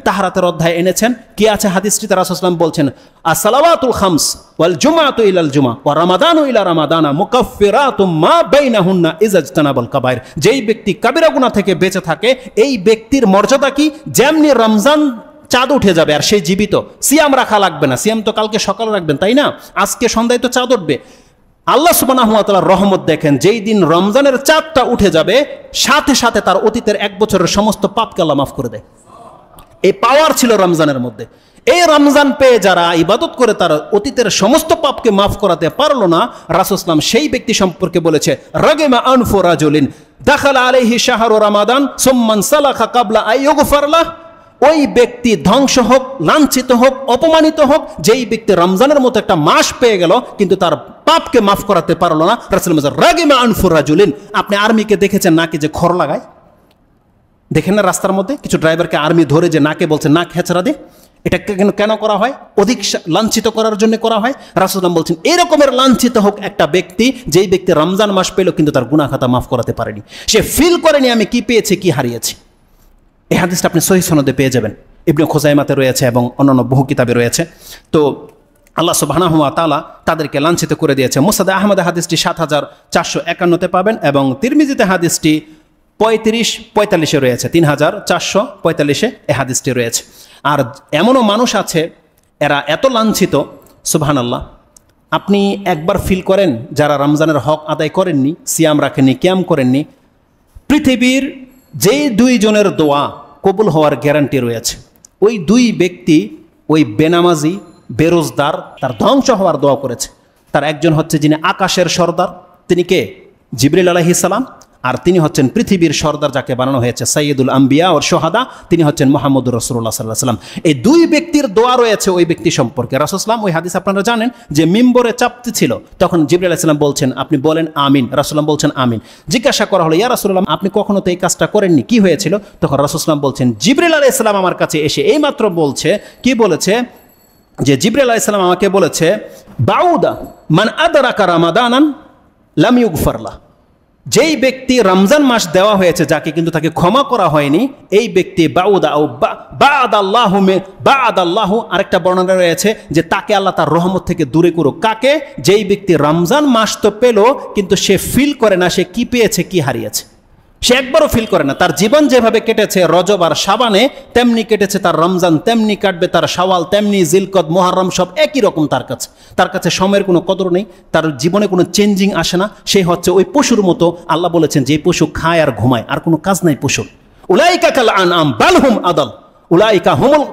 তাহারাতের অধ্যায়ে এনেছেন। কি আছে হাদিসটিতে? রাসূল সাল্লাল্লাহু আলাইহি ওয়াসাল্লাম বলছেন as-salawatul khams wal jumu'atu ila al-jumu'ah wa ramadanu ila ramadana mukaffiratun ma bainahunna idza ijtanabal kaba'ir। যেই ব্যক্তি কাবিরা গুনাহ থেকে বেঁচে থাকে, এই ব্যক্তির মর্যাদা কি? যেমনি রমজান চাঁদ উঠে যাবে আর সেই জীবিত, সিয়াম রাখা লাগবে না। সিয়াম তো কালকে সকালে রাখবেন, তাই না? আজকে সন্ধ্যায় তো চাঁদ উঠবে। আল্লাহ সুবহানাহু ওয়া তাআলার রহমত দেখেন, যেই দিন রমজানের চাঁদটা উঠে যাবে, সাথে সাথে তার অতীতের এক বছরের সমস্ত পাপকে আল্লাহ মাফ করে দেয়। এই পাওয়ার ছিল রমজানের মধ্যে। এই রমজান পেয়ে যারা ইবাদত করে তার অতীতের সমস্ত পাপকে মাফ করাতে পারলো না, রাসূল সাল্লাল্লাহু আলাইহি ওয়াসাল্লাম সেই ব্যক্তি সম্পর্কে বলেছে রাগিমা আনফু রাজুলিন দাখালা আলাইহি শাহরু রমাদান সুম্মান সালাখা কাবলা আইয়ুগফার লাহ। ওই ব্যক্তি ধ্বংস হোক, লাঞ্ছিত হোক, অপমানিত হোক, যেই ব্যক্তি রমজানের মতো একটা মাস পেয়ে গেল কিন্তু তার পাপকে মাফ করাতে পারলো না। রাসূল বলেছেন রাগিমা আনফু রাজুলিন। আপনি আর্মিকে দেখেছেন নাকে যে খড় লাগায়, দেখেন না রাস্তার মধ্যে কিছু ড্রাইভারকে আর্মি ধরে যে নাকে বলছে নাক হেঁচড়া দে। এটা কেন করা হয়? অধিক লাঞ্ছিত করার জন্য করা হয়। রাসূল বলছেন এরকমের লাঞ্ছিত হোক একটা ব্যক্তি, যেই ব্যক্তি রমজান মাস পেল কিন্তু তার গুনাহ খাতা মাফ করাতে পারেনি, সে ফিল করেনি আমি কি পেয়েছি, কি হারিয়েছি। এই হাদিসটা আপনি সহিহ সনদে পেয়ে যাবেন, ইবনে খুজাইমাতে রয়েছে এবং অন্যান্য বহু কিতাবে রয়েছে। তো আল্লাহ সুবহানাহু ওয়া তাআলা তাদেরকে লাঞ্ছিত করে দিয়েছে। মুসনাদে আহমদে হাদিসটি ৭,৪৫১ পাবেন এবং তিরমিজিতে হাদিসটি ৩৫-৪৫-এ রয়েছে, ৩,৪৪৫ এ হাদিসটি রয়েছে। আর এমনও মানুষ আছে এরা এত লাঞ্ছিত, সুবহানাল্লাহ, আপনি একবার ফিল করেন যারা রমজানের হক আদায় করেননি, সিয়াম রাখেননি, কিয়াম করেননি, পৃথিবীর যে দুইজনের দোয়া কবুল হওয়ার গ্যারান্টি রয়েছে, ওই দুই ব্যক্তি ওই বেনামাজি বেরোজদার তার ধ্বংস হওয়ার দোয়া করেছে। তার একজন হচ্ছে যিনি আকাশের সর্দার, তিনি কে? জিবরিল আলাইহিস সালাম। আর তিনি হচ্ছেন পৃথিবীর সর্দার, যাকে বানানো হয়েছে সাইয়্যিদুল আম্বিয়া ওয়াস শুহাদা, তিনি হচ্ছেন মুহাম্মদুর রাসূলুল্লাহ সাল্লাল্লাহু আলাইহি ওয়াসাল্লাম। এই দুই ব্যক্তির দোয়া রয়েছে ওই ব্যক্তি সম্পর্কে। রাসূল সাল্লাল্লাহু ওই হাদিস আপনারা জানেন যে মিম্বরে চাপতে ছিল, তখন জিবরিল আলাইহিস সালাম বলছেন আপনি বলেন আমিন। রাসূল সাল্লাল্লাহু বলছেন আমিন। জিজ্ঞাসা করা হলো ইয়া রাসূলুল্লাহ আপনি কখনো তো এই কাজটা করেননি, কি হয়েছিল? তখন রাসূল সাল্লাল্লাহু বলছেন জিবরিল আলাইহিস সালাম আমার কাছে এসে এইমাত্র বলছে, কি বলেছে? যে জিবরিল আলাইহিস সালাম আমাকে বলেছে বাউদা মান আদরাকা রামাদানান লাম ইউগফারলাহ, যেই ব্যক্তি রমজান মাস দেওয়া হয়েছে যাকে কিন্তু তাকে ক্ষমা করা হয়নি, এই ব্যক্তি বাউদা ও বা'দাল্লাহু, আরেকটা বর্ণনা রয়েছে যে তাকে আল্লাহ তার রহমত থেকে দূরে করুক। কাকে? যেই ব্যক্তি রমজান মাস তো পেল কিন্তু সে ফিল করে না সে কি পেয়েছে কি হারিয়েছে, সে একবারও ফিল করে না। তার জীবন যেভাবে কেটেছে রজব আর শাবানে, তেমনি কেটেছে তার রমজান, তেমনি কাটবে তার শাওয়াল, তেমনি জিলকদ মুহররম, সব একই রকম তার কাছে সময়ের কোনো কদর নেই, তার জীবনে কোনো চেঞ্জিং আসে না। সে হচ্ছে ওই পশুর মতো। আল্লাহ বলেছেন যে পশু খায় আর ঘুমায়, আর কোনো কাজ নাই পশুর। উলাইকা কাল আনআম বাল হুম আদাল উলাইকা হুমুল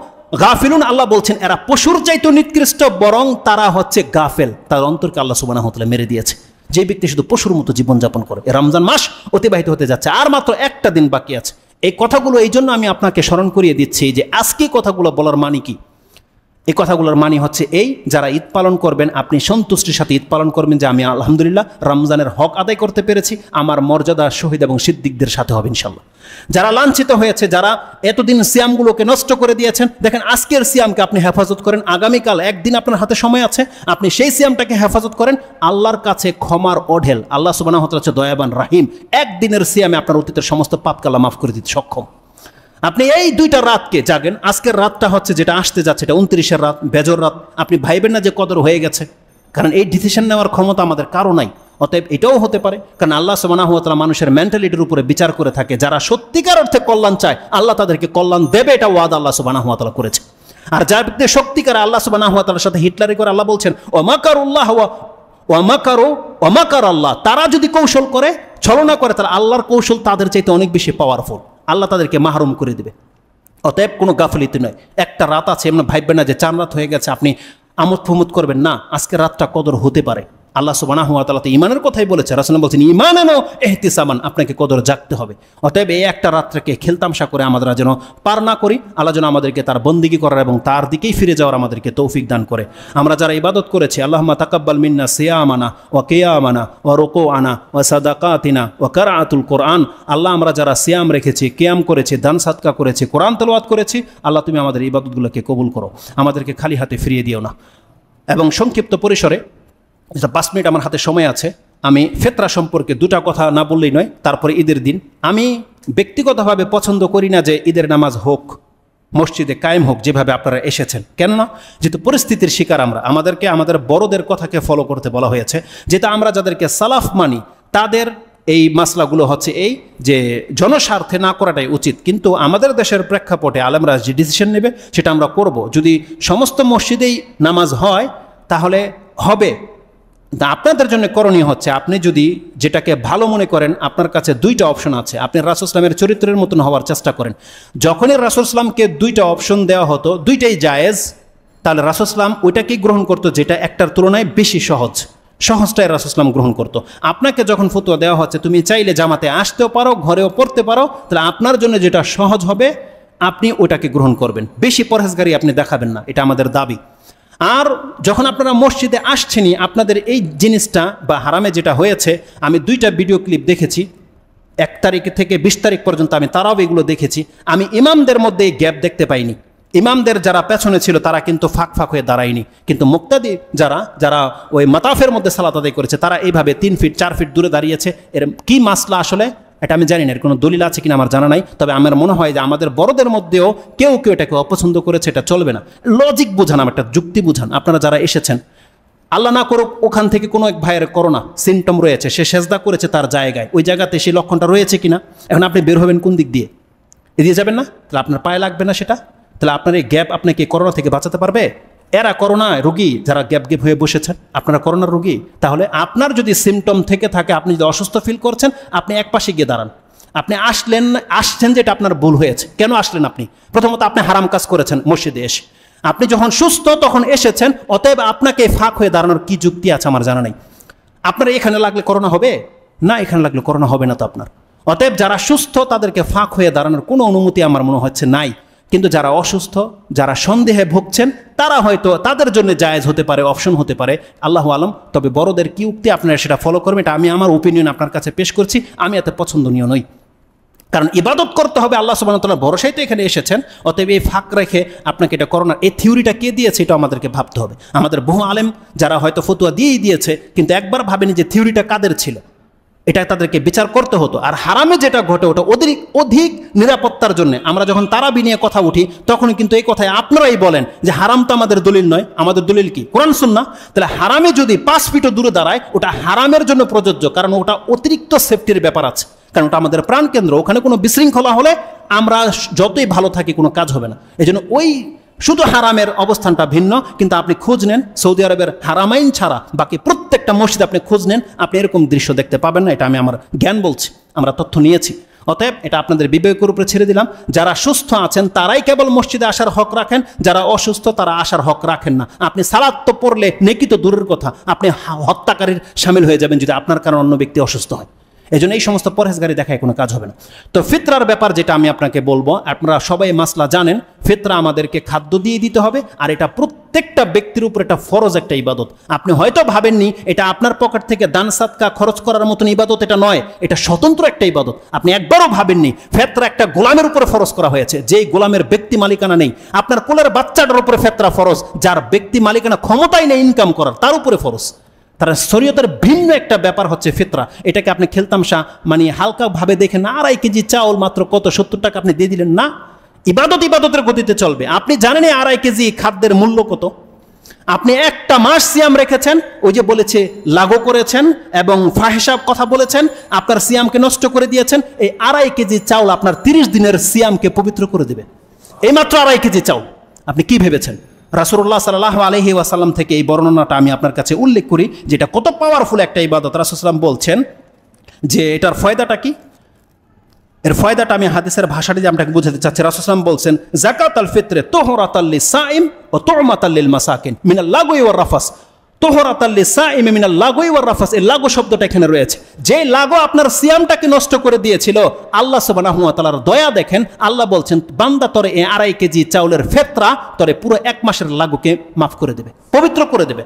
গাফিলুন, আল্লাহ বলছেন এরা পশুর চাইতে নিকৃষ্ট, বরং তারা হচ্ছে গাফেল। তার অন্তরকে আল্লাহ সুবহানাহু ওয়া তাআলা মেরে দিয়েছে। যে ব্যক্তি শুধু পশুর মতো জীবনযাপন করে। রমজান মাস অতিবাহিত হতে যাচ্ছে, আর মাত্র একটা দিন বাকি আছে। এই কথাগুলো এই জন্য আমি আপনাকে স্মরণ করিয়ে দিচ্ছি যে আজকে কথাগুলো বলার মানে কি। এই কথাগুলোর মানে হচ্ছে এই, যারা ঈদ পালন করবেন আপনি সন্তুষ্টির সাথে ঈদ পালন করবেন যে আমি আলহামদুলিল্লাহ রমজানের হক আদায় করতে পেরেছি, আমার মর্যাদা শহীদ এবং সিদ্দিকদের সাথে হবে ইনশাল্লাহ। যারা লাঞ্ছিত হয়েছে, যারা এতদিন সিয়ামগুলোকে নষ্ট করে দিয়েছেন, দেখেন আজকের সিয়ামকে আপনি হেফাজত করেন, আগামীকাল একদিন আপনার হাতে সময় আছে, আপনি সেই সিয়ামটাকে হেফাজত করেন। আল্লাহর কাছে ক্ষমার অঢেল, আল্লাহ সুবহানাহু ওয়া তাআলা হচ্ছে দয়াবান রাহিম। একদিনের সিয়ামে আপনার অতীতের সমস্ত পাপকে আল্লাহ মাফ করে দিতে সক্ষম। আপনি এই দুইটা রাতকে জাগেন। আজকের রাতটা হচ্ছে যেটা আসতে যাচ্ছে, এটা 29-এর রাত, বেজর রাত। আপনি ভাইবেন না যে কদর হয়ে গেছে, কারণ এই ডিসিশন নেওয়ার ক্ষমতা আমাদের কারো নাই। অতএব এটাও হতে পারে, কারণ আল্লাহ সুবহানাহু ওয়া তাআলা মানুষের মেন্টালিটির উপরে বিচার করে থাকে। যারা সত্যিকার অর্থে কল্যাণ চায় আল্লাহ তাদেরকে কল্যাণ দেবে, এটা ওয়াদা আল্লাহ সুবহানাহু ওয়া তাআলা করেছে। আর যার ব্যক্তি সত্যিকার আল্লাহ সুবহানাহু ওয়া তাআলার সাথে হিটলারি করে, আল্লাহ বলছেন ওয়ামাকারুল্লাহ ওয়ামাকার আল্লাহ, তারা যদি কৌশল করে, ছলনা করে, তাহলে আল্লাহর কৌশল তাদের চাইতে অনেক বেশি পাওয়ারফুল। আল্লাহ তাদেরকে মাহরুম করে দেবে। অতএব কোনো গাফলিতে নয়। একটা রাত আছে, এমন ভাববেন না যে 4 রাত হয়ে গেছে আপনি আমোদ প্রমোদ করবেন না। আজকের রাতটা কদর হতে পারে। আল্লাহ সুবহানাহু ওয়া তাআলা তো ঈমানের কথাই বলেছে, রাসূল বলছেন ঈমানান ও ইহতিসামান, আপনাকে কদর জাগতে হবে। অতএব এই একটা রাতটাকে খেলতামশা করে আমাদের যেন পার না করি। আল্লাহ যেন আমাদেরকে তার বন্দিগি করার এবং তার দিকেই ফিরে যাওয়ার আমাদেরকে তৌফিক দান করে। আমরা যারা ইবাদত করেছি, আল্লাহুম্মা তাকাব্বাল মিন্না সিয়ামানা ওয়া কিয়ামানা ওয়া রুকুআনা ওয়া সাদাকাতিনা ওয়া কিরাআতুল কোরআন। আল্লাহ আমরা যারা সিয়াম রেখেছি, কিয়াম করেছি, দান সাদকা করেছি, কোরআন তেলাওয়াত করেছি, আল্লাহ তুমি আমাদের ইবাদতগুলোকে কবুল করো, আমাদেরকে খালি হাতে ফিরিয়ে দিও না। এবং সংক্ষিপ্ত পরিসরে 5 মিনিট আমার হাতে সময় আছে, আমি ফিতরা সম্পর্কে দুটা কথা না বললেই নয়। তারপরে ঈদের দিন আমি ব্যক্তিগতভাবে পছন্দ করি না যে ঈদের নামাজ হোক, মসজিদে কায়েম হোক যেভাবে আপনারা এসেছেন। কেননা যেহেতু পরিস্থিতির শিকার আমরা, আমাদেরকে আমাদের বড়দের কথাকে ফলো করতে বলা হয়েছে। যেটা আমরা যাদেরকে সালাফ মানি তাদের এই মাসলাগুলো হচ্ছে এই যে জনস্বার্থে না করাটাই উচিত। কিন্তু আমাদের দেশের প্রেক্ষাপটে আলেমরা যে ডিসিশন নেবে সেটা আমরা করব। যদি সমস্ত মসজিদেই নামাজ হয় তাহলে হবে। আপনাদের জন্য করণীয় হচ্ছে, আপনি যদি যেটাকে ভালো মনে করেন, আপনার কাছে 2টা অপশন আছে। আপনি রাসূল সাল্লাল্লাহু চরিত্রের মতন হওয়ার চেষ্টা করেন। যখনই রাসূল সাল্লামকে 2টা অপশন দেওয়া হতো, 2টাই জায়েজ, তাহলে রাসূল সাল্লাম ওইটাকেই গ্রহণ করতো যেটা একটার তুলনায় বেশি সহজটাই রাসূল সাল্লাম গ্রহণ করতো। আপনাকে যখন ফতোয়া দেওয়া হচ্ছে তুমি চাইলে জামাতে আসতেও পারো, ঘরেও পড়তে পারো, তাহলে আপনার জন্য যেটা সহজ হবে আপনি ওটাকে গ্রহণ করবেন। বেশি পরহেজগারি আপনি দেখাবেন না, এটা আমাদের দাবি। আর যখন আপনারা মসজিদে আসছেনই, আপনাদের এই জিনিসটা বা হারামে যেটা হয়েছে, আমি 2টা ভিডিও ক্লিপ দেখেছি, 1 তারিখ থেকে 20 তারিখ পর্যন্ত আমি তারাও এগুলো দেখেছি। আমি ইমামদের মধ্যে এই গ্যাপ দেখতে পাইনি। ইমামদের যারা পেছনে ছিল তারা কিন্তু ফাঁক হয়ে দাঁড়ায়নি, কিন্তু মুক্তাদি যারা ওই মাতাফের মধ্যে সালাত আদায় করেছে তারা এইভাবে 3 ফিট 4 ফিট দূরে দাঁড়িয়েছে। এর কি মাসলা আসলে এটা আমি জানি না, এর কোনো দলিল আছে কিনা আমার জানা নাই। তবে আমার মনে হয় যে আমাদের বড়দের মধ্যেও কেউ কেউ এটাকে অপছন্দ করেছে, এটা চলবে না। লজিক বুঝান, আমার একটা যুক্তি বুঝান। আপনারা যারা এসেছেন, আল্লাহ না করুক ওখান থেকে কোনো এক ভাইয়ের করোনা সিমটম রয়েছে, সে সেজদা করেছে তার জায়গায়, ওই জায়গাতে সেই লক্ষণটা রয়েছে কিনা, এখন আপনি বের হবেন কোন দিক দিয়ে? এদিকে যাবেন না? তাহলে আপনার পায়ে লাগবে না সেটা? তাহলে আপনার এই গ্যাপ আপনাকে করোনা থেকে বাঁচাতে পারবে? এরা করোনা রোগী যারা গ্যাপ হয়ে বসেছেন, আপনারা করোনার রোগী। তাহলে আপনার যদি সিমটম থেকে থাকে, আপনি যদি অসুস্থ ফিল করছেন, আপনি এক পাশে গিয়ে দাঁড়ান। আপনি আসছেন যে এটা আপনার ভুল হয়েছে। কেন আসলেন আপনি? প্রথমত আপনি হারাম কাজ করেছেন মসজিদে এসে। আপনি যখন সুস্থ তখন এসেছেন, অতএব আপনাকে ফাঁক হয়ে দাঁড়ানোর কি যুক্তি আছে আমার জানা নেই। আপনার এখানে লাগলে করোনা হবে না, এখানে লাগলে করোনা হবে না তো আপনার। অতএব যারা সুস্থ তাদেরকে ফাঁক হয়ে দাঁড়ানোর কোনো অনুমতি আমার মনে হচ্ছে নাই। কিন্তু যারা অসুস্থ, যারা সন্দেহে ভুগছেন, তারা হয়তো তাদের জন্য জায়েজ হতে পারে, অপশন হতে পারে, আল্লাহু আলম। তবে বড়দের কি উক্তি আপনারা সেটা ফলো করবেন, এটা আমি আমার ওপিনিয়ন আপনার কাছে পেশ করছি। আমি এত পছন্দনীয় নই, কারণ ইবাদত করতে হবে আল্লাহ সুবহানাহু ওয়া তাআলার ভরসায় তো এখানে এসেছেন। অতএব এই ফাঁক রেখে আপনাকে এটা করোনার এই থিওরিটা কে দিয়েছে এটা আমাদেরকে ভাবতে হবে। আমাদের বহু আলেম যারা হয়তো ফতুয়া দিয়েই দিয়েছে, কিন্তু একবার ভাবেনি যে থিওরিটা কাদের ছিল, এটা তাদেরকে বিচার করতে হতো। আর হারামে যেটা ঘটে ওটা অধিক নিরাপত্তার জন্য আমরা যখন তারাবি নিয়ে কথা উঠি, তখন কিন্তু এই কথায় আপনারাই বলেন যে হারাম তো আমাদের দলিল নয়, আমাদের দলিল কি? কোরআন সুন্নাহ। তাহলে হারামে যদি 5 ফিটও দূরে দাঁড়ায়, ওটা হারামের জন্য প্রযোজ্য, কারণ ওটা অতিরিক্ত সেফটির ব্যাপার আছে, কারণ ওটা আমাদের প্রাণকেন্দ্র। ওখানে কোনো বিশৃঙ্খলা হলে আমরা যতই ভালো থাকি কোনো কাজ হবে না। এই জন্য ওই শুধু হারামের অবস্থানটা ভিন্ন। কিন্তু আপনি খোঁজ নেন সৌদি আরবের হারামাইন ছাড়া বাকি প্রত্যেকটা মসজিদ আপনি খোঁজ নেন, আপনি এরকম দৃশ্য দেখতে পাবেন না। এটা আমি আমার জ্ঞান বলছি, আমরা তথ্য নিয়েছি। অতএব এটা আপনাদের বিবেকের উপরে ছেড়ে দিলাম। যারা সুস্থ আছেন তারাই কেবল মসজিদে আসার হক রাখেন, যারা অসুস্থ তারা আসার হক রাখেন না। আপনি সালাত তো পড়লে নেকি তো দূরের কথা, আপনি হত্যাকারীর সামিল হয়ে যাবেন যদি আপনার কারণে অন্য ব্যক্তি অসুস্থ হয়। এই জন্য এই সমস্ত পরহেজগারি দেখায় কোনো কাজ হবে না। তো ফিতরার ব্যাপার যেটা আমি আপনাকে বলবো, আপনারা সবাই মাসলা জানেন, ফিতরা আমাদেরকে খাদ্য দিয়ে দিতে হবে। আর এটা প্রত্যেকটা ব্যক্তির উপর এটা ফরজ একটা ইবাদত। আপনি হয়তো ভাবেননি এটা আপনার পকেট থেকে দান সাদকা খরচ করার মতন ইবাদত, এটা নয়, এটা স্বতন্ত্র একটা ইবাদত। আপনি একবারও ভাবেননি ফিতরা একটা গোলামের উপরে ফরজ করা হয়েছে, যেই গোলামের ব্যক্তি মালিকানা নেই। আপনার কোলের বাচ্চাটার উপরে ফিতরা ফরজ, যার ব্যক্তি মালিকানা ক্ষমতাই নেই ইনকাম করার, তার উপরে ফরজ। তারা শরীয়তের ভিন্ন একটা ব্যাপার হচ্ছে ফিতরা। এটাকে আপনি খেলতামশা মানে হালকাভাবে দেখেন, 2.5 কেজি চাউল মাত্র কত 70 টাকা আপনি দিয়ে দিলেন না। ইবাদতের গতিতে চলবে। আপনি জানেন 2.5 কেজি খাদ্যের মূল্য কত? আপনি একটা মাস সিয়াম রেখেছেন, ওই যে বলেছে লাগু করেছেন এবং ফাহিশা কথা বলেছেন, আপনার সিয়ামকে নষ্ট করে দিয়েছেন। এই 2.5 কেজি চাউল আপনার 30 দিনের সিয়ামকে পবিত্র করে দেবে। এই মাত্র 2.5 কেজি চাউল। আপনি কি ভেবেছেন? রাসূলুল্লাহ সাল্লাল্লাহু আলাইহি ওয়াসাল্লাম থেকে এই বর্ণনাটা আমি আপনার কাছে উল্লেখ করি, যেটা কত পাওয়ারফুল একটা ইবাদত। রাসূল সাল্লাল্লাহু বলছেন যে এটার ফয়দাটা কি। এর ফয়দাটা আমি হাদিসের ভাষাটি যে আপনাকে বুঝাতে চাচ্ছি। রাসূল সাল্লাল্লাহু আলাইহি বলছেন, যাকাতুল ফিতরে তুহরাতাল লিসাইম ওয়া তু'মাতাল লিল মাসাকিন মিনাল লাগwi ওয়ার রাফাস। তুহরাতাল লিসাইম মিনাল লাগwi ওয়ার রাফাস, এই লাগু শব্দটা এখানে রয়েছে। যে লাগু আপনার সিয়ামটাকে নষ্ট করে দিয়েছিল, আল্লাহ সুবহানাহু ওয়া তাআলার দয়া দেখেন। আল্লাহ বলছেন, বান্দা তোরে এই 2.5 কেজি চাউলের ফিতরা তোরে পুরো 1 মাসের লাগুকে মাফ করে দেবে, পবিত্র করে দেবে,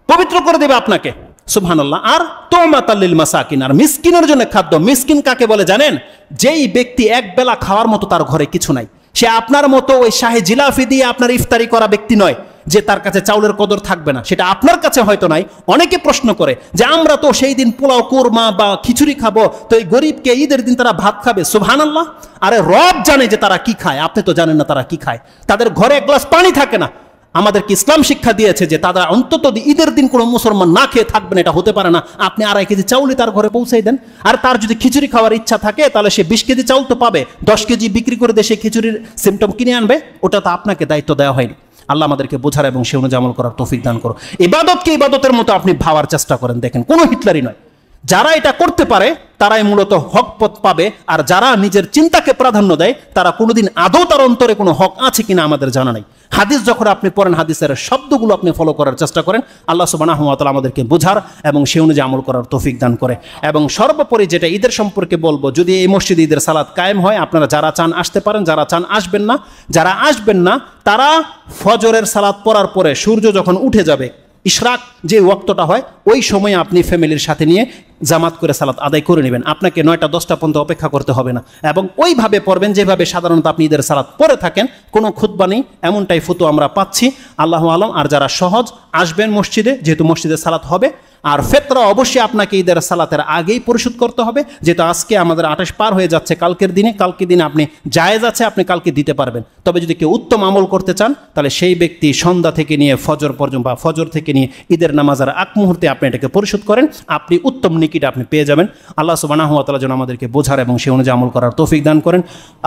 পবিত্র করে দেবে আপনাকে। সুবহানাল্লাহ। আর তু'মাতাল লিল মাসাকিন, আর মিসকিনের জন্য খাদ্য। মিসকিন কাকে বলে জানেন? যেই ব্যক্তি এক বেলা খাওয়ার মতো তার ঘরে কিছু নাই। সে আপনার মতো ওই শাহী জিলাফি দিয়ে আপনার ইফতারি করা ব্যক্তি নয়, যে তার কাছে চাউলের কদর থাকবে না। সেটা আপনার কাছে হয়তো নাই। অনেকে প্রশ্ন করে যে আমরা তো সেই দিন পোলাও কোরমা বা খিচুড়ি খাবো, তো এই গরিবকে ঈদের দিন তারা ভাত খাবে। সুবহানাল্লাহ। আরে রব জানে যে তারা কি খায়, আপনি তো জানেন না তারা কি খায়। তাদের ঘরে 1 গ্লাস পানি থাকে না। আমাদেরকে ইসলাম শিক্ষা দিয়েছে যে তারা অন্তত ঈদের দিন কোনো মুসলমান না খেয়ে থাকবেন, এটা হতে পারে না। আপনি 2.5 কেজি চাউলই তার ঘরে পৌঁছাই দেন। আর তার যদি খিচুড়ি খাওয়ার ইচ্ছা থাকে, তাহলে সে 20 কেজি চাউল তো পাবে, 10 কেজি বিক্রি করে দিয়ে সে খিচুড়ির সিমটম কিনে আনবে। ওটা তো আপনাকে দায়িত্ব দেওয়া হয়নি। আল্লাহ আমাদেরকে বোঝার এবং সে অনুযায়ী আমল করার তৌফিক দান করো। ইবাদতকে ইবাদতের মতো আপনি ভাবার চেষ্টা করেন, দেখেন কোনো হিটলারই নয়। যারা এটা করতে পারে তারাই মূলত হক পথ পাবে। আর যারা নিজের চিন্তাকে প্রাধান্য দেয়, তারা কোনোদিন আদৌ তার অন্তরে কোনো হক আছে কিনা আমাদের জানা নাই। হাদিস যখন আপনি পড়েন, হাদিসের শব্দগুলো আপনি ফলো করার চেষ্টা করেন। আল্লাহ সুবহানাহু ওয়া তাআলা আমাদেরকে বোঝার এবং সে অনুযায়ী আমল করার তৌফিক দান করে। এবং সর্বোপরি যেটা ঈদের সম্পর্কে বলবো, যদি এই মসজিদে ঈদের সালাত কায়েম হয়, আপনারা যারা চান আসতে পারেন, যারা চান আসবেন না। যারা আসবেন না তারা ফজরের সালাত পড়ার পরে সূর্য যখন উঠে যাবে, ইশরাক যে ওয়াক্তটা হয়, ওই সময় আপনি ফ্যামিলির সাথে নিয়ে জামাত করে সালাত আদায় করে নেবেন। আপনাকে 9টা 10টা পর্যন্ত অপেক্ষা করতে হবে না। এবং ওইভাবে পড়বেন যেভাবে সাধারণত আপনি ঈদের সালাত পড়ে থাকেন, কোনো খুতবা নেই, এমনটাই ফতোয়া আমরা পাচ্ছি। আল্লাহু আলম। আর যারা সহজ আসবেন মসজিদে, যেহেতু মসজিদে সালাত হবে, আর ফিতরা অবশ্যই আপনাকে ঈদের সালাতের আগেই পরিশোধ করতে হবে, যেহেতু আজকে আমাদের 28 পার হয়ে যাচ্ছে, কালকের দিনে আপনি জায়েজ আছে, আপনি কালকে দিতে পারবেন। তবে যদি কেউ উত্তম আমল করতে চান তাহলে সেই ব্যক্তি সন্ধ্যা থেকে নিয়ে ফজর পর্যন্ত বা ফজর থেকে নিয়ে ঈদের নামাজের আগ মুহূর্তে আপনি এটাকে পরিশোধ করেন, আপনি উত্তম নেকিটা আপনি পেয়ে যাবেন। আল্লাহ সুবহানাহু ওয়া তাআলা যেন আমাদেরকে বোঝার এবং সেই অনুযায়ী আমল করার তৌফিক দান করেন।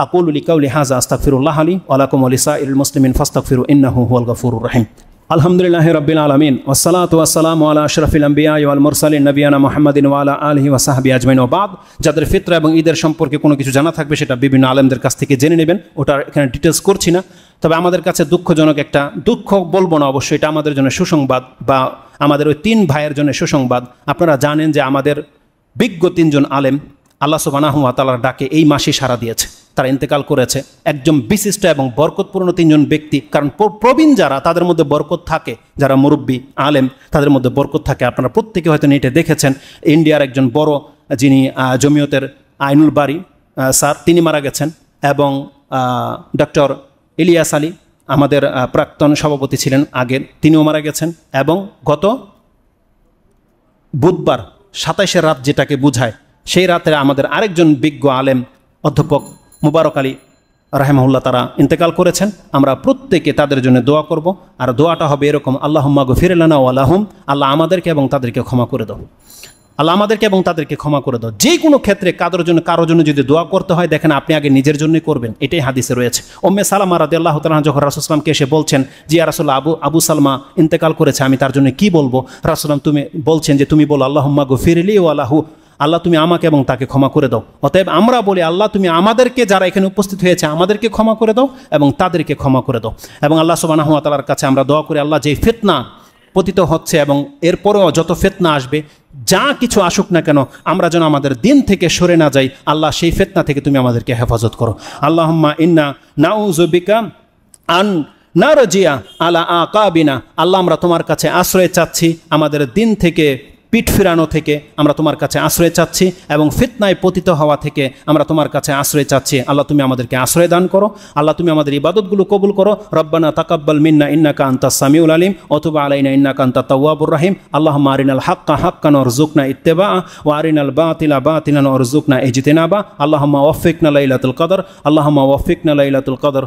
আকুলু লিকাউলি হাযা আস্তাগফিরুল্লাহ লি ওয়া লাকুম ওয়া লিসাইরিল মুসলিমিন ফাস্তাগফিরু ইন্নাহু হুয়াল গফুরুর রহিম। আলহামদুলিল্লাহি রাব্বিল আলামিন ওয়াসসালাতু ওয়াসসালামু আলা আশরাফিল আমবিয়া ওয়াল মুরসালিন নবিয়ানা মুহাম্মাদিন ওয়া আলা আলিহি ওয়া সাহবিহি আজমাইন ওয়া বাদ। যাদের ফিতরা এবং ঈদের সম্পর্কে কোনো কিছু জানা থাকবে সেটা বিভিন্ন আলেমদের কাছ থেকে জেনে নেবেন, ওটা এখানে ডিটেলস করছি না। তবে আমাদের কাছে দুঃখজনক একটা, দুঃখ বলবো না অবশ্যই, এটা আমাদের জন্য সুসংবাদ, বা আমাদের ওই 3 ভাইয়ের জন্য সুসংবাদ। আপনারা জানেন যে আমাদের বিজ্ঞ 3 জন আলেম আল্লাহ সুবহানাহু ওয়া তাআলার ডাকে এই মাসে সাড়া দিয়েছে, তারা ইন্তেকাল করেছে। একজন বিশিষ্ট এবং বরকতপূর্ণ 3 জন ব্যক্তি, কারণ প্রবীণ যারা তাদের মধ্যে বরকত থাকে, যারা মুরব্বী আলেম তাদের মধ্যে বরকত থাকে। আপনারা প্রত্যেকে হয়তো নেটে দেখেছেন, ইন্ডিয়ার একজন বড় যিনি জমিয়তের আইনুল বারী স্যার, তিনি মারা গেছেন, এবং ডক্টর ইলিয়াস আলী আমাদের প্রাক্তন সভাপতি ছিলেন আগের, তিনিও মারা গেছেন। এবং গত বুধবার 27-এর রাত যেটাকে বুঝায়, সেই রাতে আমাদের আরেকজন বিজ্ঞ আলেম অধ্যাপক মুবারক আলী রাহিমাহুল্লাহ তারা ইন্তেকাল করেছেন। আমরা প্রত্যেকে তাদের জন্য দোয়া করব, আর দোয়াটা হবে এরকম: আল্লাহুম্মা গফির লানা ওয়া লাহুম, আল্লাহ আমাদেরকে এবং তাদেরকে ক্ষমা করে দাও, আল্লাহ আমাদেরকে এবং তাদেরকে ক্ষমা করে দাও। যে কোনো ক্ষেত্রে কারোর জন্য যদি দোয়া করতে হয়, দেখেন আপনি আগে নিজের জন্যই করবেন, এটাই হাদিসে রয়েছে। উম্মে সালামা রাদিয়াল্লাহু তাআলা যখন রাসূল সাল্লাল্লাহু আলাইহি ওয়াসাল্লামকে এসে বলছেন যে ইয়া রাসূলুল্লাহ, আবু সালমা ইন্তেকাল করেছে, আমি তার জন্য কি বলবো? রাসূল সাল্লাল্লাহু তুমি বলছেন যে তুমি বলো আল্লাহুম্মা গফিরলি ওয়া লাহু, আল্লাহ তুমি আমাকে এবং তাকে ক্ষমা করে দাও। অতএব আমরা বলি আল্লাহ তুমি আমাদেরকে, যারা এখানে উপস্থিত হয়েছে, আমাদেরকে ক্ষমা করে দাও এবং তাদেরকে ক্ষমা করে দাও। এবং আল্লাহ সুবহানাহু ওয়া তাআলার কাছে আমরা দোয়া করি, আল্লাহ যে ফিতনা পতিত হচ্ছে এবং এরপরেও যত ফিতনা আসবে, যা কিছু আসুক না কেন, আমরা যেন আমাদের দিন থেকে সরে না যাই। আল্লাহ সেই ফিতনা থেকে তুমি আমাদেরকে হেফাজত করো। আল্লাহুম্মা ইন্না নাউযু বিকা আন নারজিয়া আলা আকাবিনা, আল্লাহ আমরা তোমার কাছে আশ্রয় চাচ্ছি, আমাদের দিন থেকে পিঠ ফিরানো থেকে আমরা তোমার কাছে আশ্রয় চাচ্ছি, এবং ফিতনায় পতিত হওয়া থেকে আমরা তোমার কাছে আশ্রয় চাচ্ছি। আল্লাহ তুমি আমাদেরকে আশ্রয় দান করো, আল্লাহ তুমি আমাদের ইবাদতগুলো কবুল করো। রব্বানা তাকাব্বাল মিন্না ইন্নাকা আনতাস সামিউল আলিম ওয়া তুব আলাইনা ইন্নাকা আনতাত তাওয়াবুর রহিম। আল্লাহুম্মা আরিনাল হাক্কা হাক্কান ওয়ারযুকনা ইত্তিবাআ ওয়া আরিনাল বাতিলা বাতিলান ওয়ারযুকনা ইজতিনাবা। আল্লাহুম্মা ওয়াফফিকনা লাইলাতুল কদর, আল্লাহুম্মা ওয়াফফিকনা লাইলাতুল কদর।